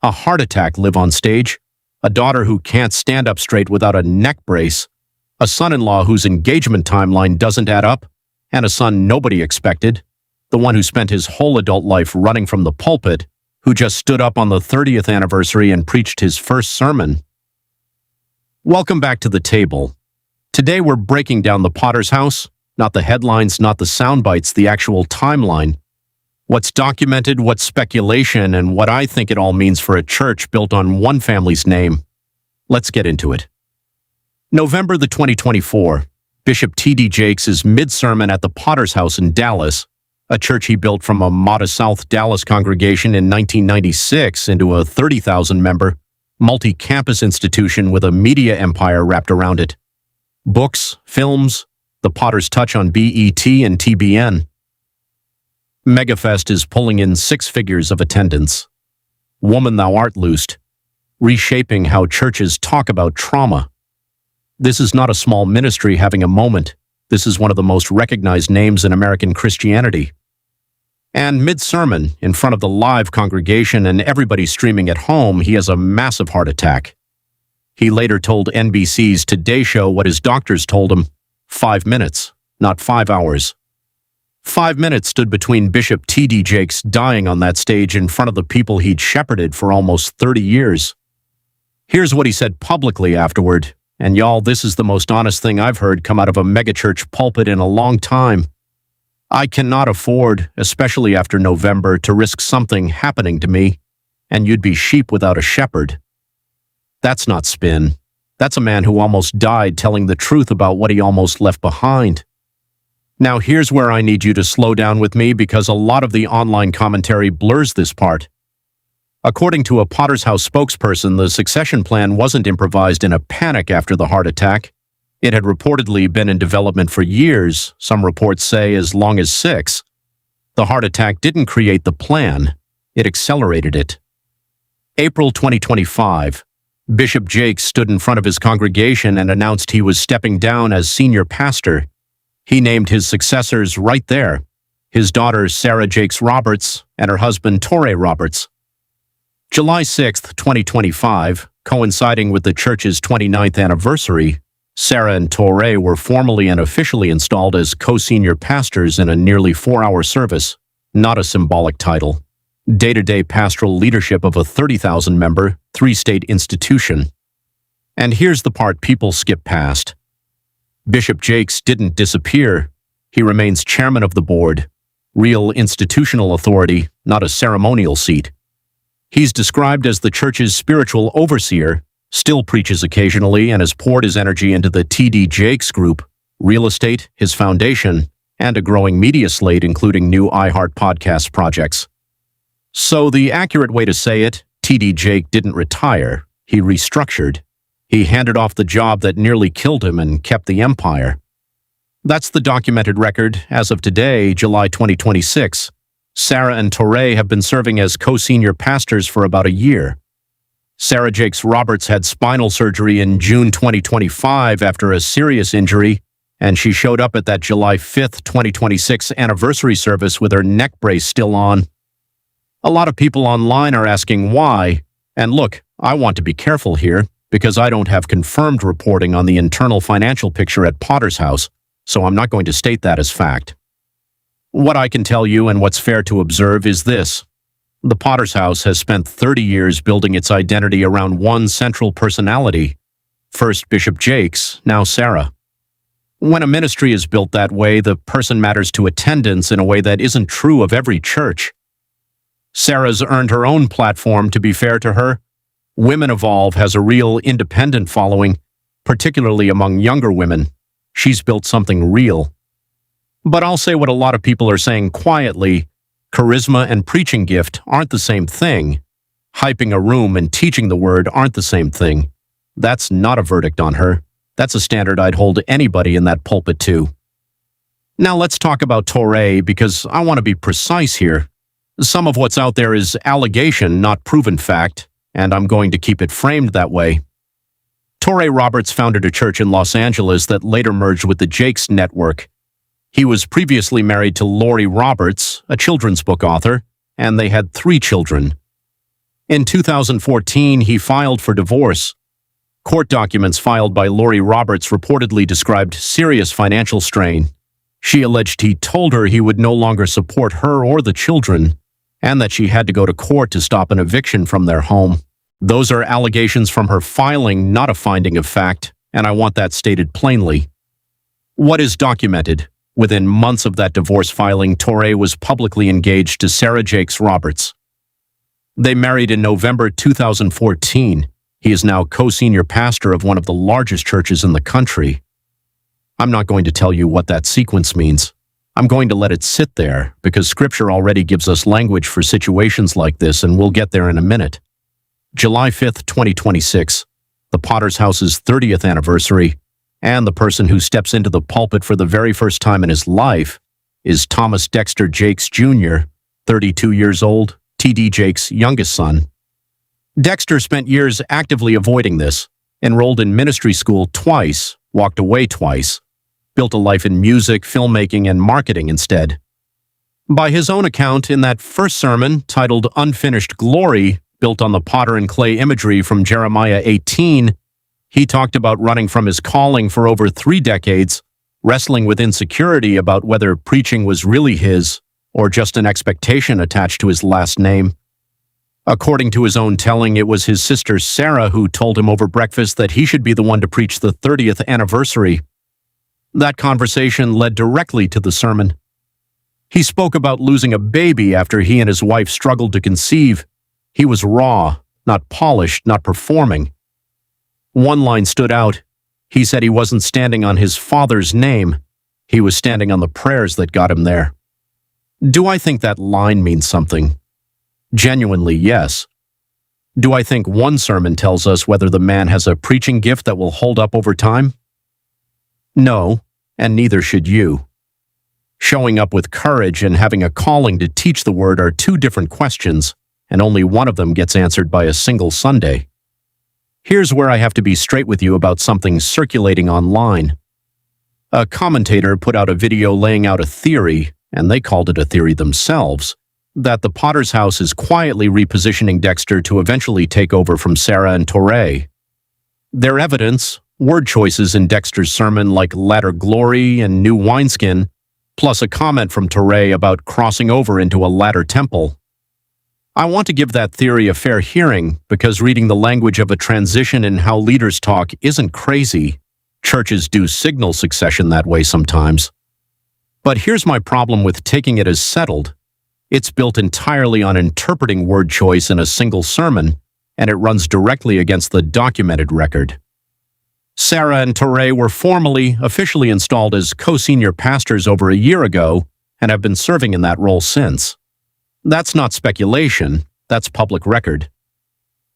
a heart attack live on stage, a daughter who can't stand up straight without a neck brace, a son-in-law whose engagement timeline doesn't add up, and a son nobody expected, the one who spent his whole adult life running from the pulpit, who just stood up on the 30th anniversary and preached his first sermon. Welcome back to the table. Today we're breaking down the Potter's House, not the headlines, not the sound bites, the actual timeline. What's documented, what's speculation, and what I think it all means for a church built on one family's name. Let's get into it. November the 2024, Bishop T.D. Jakes' mid-sermon at the Potter's House in Dallas, a church he built from a modest South Dallas congregation in 1996 into a 30,000-member, multi-campus institution with a media empire wrapped around it. Books, films, the Potter's Touch on BET and TBN. Megafest is pulling in 6 figures of attendance. Woman Thou Art Loosed, reshaping how churches talk about trauma. This is not a small ministry having a moment. This is one of the most recognized names in American Christianity. And mid-sermon, in front of the live congregation and everybody streaming at home, he has a massive heart attack. He later told NBC's Today Show what his doctors told him: 5 minutes, not 5 hours. 5 minutes stood between Bishop T.D. Jakes dying on that stage in front of the people he'd shepherded for almost 30 years. Here's what he said publicly afterward, and y'all, this is the most honest thing I've heard come out of a megachurch pulpit in a long time. I cannot afford, especially after November, to risk something happening to me, and you'd be sheep without a shepherd. That's not spin. That's a man who almost died telling the truth about what he almost left behind. Now here's where I need you to slow down with me because a lot of the online commentary blurs this part. According to a Potter's House spokesperson, the succession plan wasn't improvised in a panic after the heart attack. It had reportedly been in development for years, some reports say as long as 6. The heart attack didn't create the plan, it accelerated it. April 2025, Bishop Jakes stood in front of his congregation and announced he was stepping down as senior pastor. He named his successors right there, his daughter Sarah Jakes Roberts and her husband Touré Roberts. July 6, 2025, coinciding with the church's 29th anniversary, Sarah and Touré were formally and officially installed as co-senior pastors in a nearly 4-hour service, not a symbolic title. Day-to-day pastoral leadership of a 30,000-member, 3-state institution. And here's the part people skip past. Bishop Jakes didn't disappear. He remains chairman of the board, real institutional authority, not a ceremonial seat. He's described as the church's spiritual overseer, still preaches occasionally, and has poured his energy into the T.D. Jakes Group, real estate, his foundation, and a growing media slate including new iHeart podcast projects. So the accurate way to say it, T.D. Jakes didn't retire, he restructured. He handed off the job that nearly killed him and kept the empire. That's the documented record as of today, July 2026. Sarah and Touré have been serving as co-senior pastors for about a year. Sarah Jakes Roberts had spinal surgery in June 2025 after a serious injury, and she showed up at that July 5, 2026 anniversary service with her neck brace still on. A lot of people online are asking why, and look, I want to be careful here, because I don't have confirmed reporting on the internal financial picture at Potter's House, so I'm not going to state that as fact. What I can tell you and what's fair to observe is this. The Potter's House has spent 30 years building its identity around one central personality. First Bishop Jakes, now Sarah. When a ministry is built that way, the person matters to attendance in a way that isn't true of every church. Sarah's earned her own platform, to be fair to her. Women Evolve has a real independent following, particularly among younger women. She's built something real. But I'll say what a lot of people are saying quietly. Charisma and preaching gift aren't the same thing. Hyping a room and teaching the word aren't the same thing. That's not a verdict on her. That's a standard I'd hold anybody in that pulpit to. Now let's talk about Touré, because I want to be precise here. Some of what's out there is allegation, not proven fact, and I'm going to keep it framed that way. Touré Roberts founded a church in Los Angeles that later merged with the Jakes Network. He was previously married to Lori Roberts, a children's book author, and they had 3 children. In 2014, he filed for divorce. Court documents filed by Lori Roberts reportedly described serious financial strain. She alleged he told her he would no longer support her or the children, and that she had to go to court to stop an eviction from their home. Those are allegations from her filing, not a finding of fact, and I want that stated plainly. What is documented? Within months of that divorce filing, Touré was publicly engaged to Sarah Jakes Roberts. They married in November 2014. He is now co-senior pastor of one of the largest churches in the country. I'm not going to tell you what that sequence means. I'm going to let it sit there because Scripture already gives us language for situations like this, and we'll get there in a minute. July 5th, 2026, the Potter's House's 30th anniversary, and the person who steps into the pulpit for the very first time in his life is Thomas Dexter Jakes Jr., 32 years old, T.D. Jakes' youngest son. Dexter spent years actively avoiding this, enrolled in ministry school twice, walked away twice, built a life in music, filmmaking, and marketing instead. By his own account, in that first sermon, titled Unfinished Glory, built on the potter and clay imagery from Jeremiah 18, he talked about running from his calling for over 3 decades, wrestling with insecurity about whether preaching was really his or just an expectation attached to his last name. According to his own telling, it was his sister Sarah who told him over breakfast that he should be the one to preach the 30th anniversary. That conversation led directly to the sermon. He spoke about losing a baby after he and his wife struggled to conceive. He was raw, not polished, not performing. One line stood out. He said he wasn't standing on his father's name. He was standing on the prayers that got him there. Do I think that line means something? Genuinely, yes. Do I think one sermon tells us whether the man has a preaching gift that will hold up over time? No, and neither should you. Showing up with courage and having a calling to teach the word are 2 different questions, and only one of them gets answered by a single Sunday. Here's where I have to be straight with you about something circulating online. A commentator put out a video laying out a theory, and they called it a theory themselves, that the Potter's House is quietly repositioning Dexter to eventually take over from Sarah and Touré. Their evidence, word choices in Dexter's sermon like latter glory and new wineskin, plus a comment from Touré about crossing over into a latter temple. I want to give that theory a fair hearing because reading the language of a transition in how leaders talk isn't crazy. Churches do signal succession that way sometimes. But here's my problem with taking it as settled. It's built entirely on interpreting word choice in a single sermon, and it runs directly against the documented record. Sarah and Touré were officially installed as co-senior pastors over a year ago and have been serving in that role since. That's not speculation, that's public record.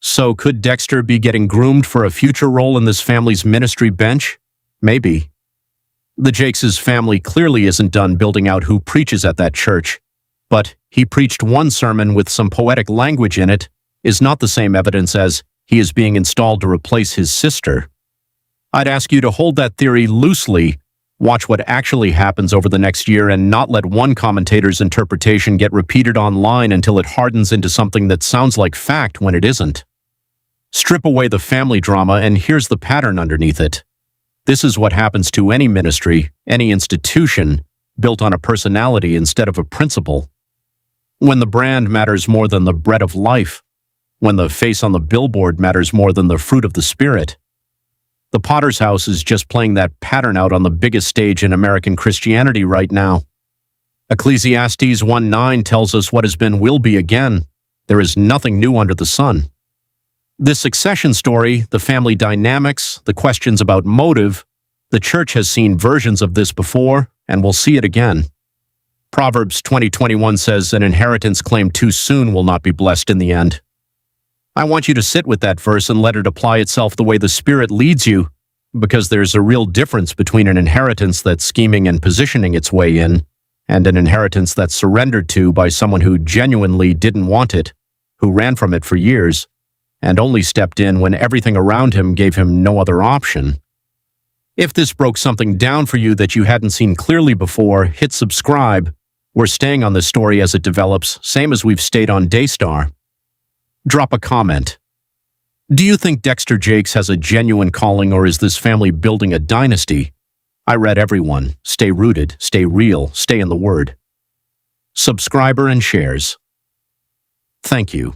So could Dexter be getting groomed for a future role in this family's ministry bench? Maybe. The Jakes' family clearly isn't done building out who preaches at that church, but he preached one sermon with some poetic language in it is not the same evidence as he is being installed to replace his sister. I'd ask you to hold that theory loosely, watch what actually happens over the next year, and not let one commentator's interpretation get repeated online until it hardens into something that sounds like fact when it isn't. Strip away the family drama, and here's the pattern underneath it. This is what happens to any ministry, any institution, built on a personality instead of a principle. When the brand matters more than the bread of life, when the face on the billboard matters more than the fruit of the Spirit. The Potter's House is just playing that pattern out on the biggest stage in American Christianity right now. Ecclesiastes 1:9 tells us what has been will be again. There is nothing new under the sun. This succession story, the family dynamics, the questions about motive, the church has seen versions of this before and will see it again. Proverbs 20:21 says, "An inheritance claimed too soon will not be blessed in the end." I want you to sit with that verse and let it apply itself the way the Spirit leads you, because there's a real difference between an inheritance that's scheming and positioning its way in, and an inheritance that's surrendered to by someone who genuinely didn't want it, who ran from it for years, and only stepped in when everything around him gave him no other option. If this broke something down for you that you hadn't seen clearly before, hit subscribe. We're staying on this story as it develops, same as we've stayed on Daystar. Drop a comment. Do you think Dexter Jakes has a genuine calling, or is this family building a dynasty? I read everyone. Stay rooted, stay real, stay in the Word. Subscriber and shares. Thank you.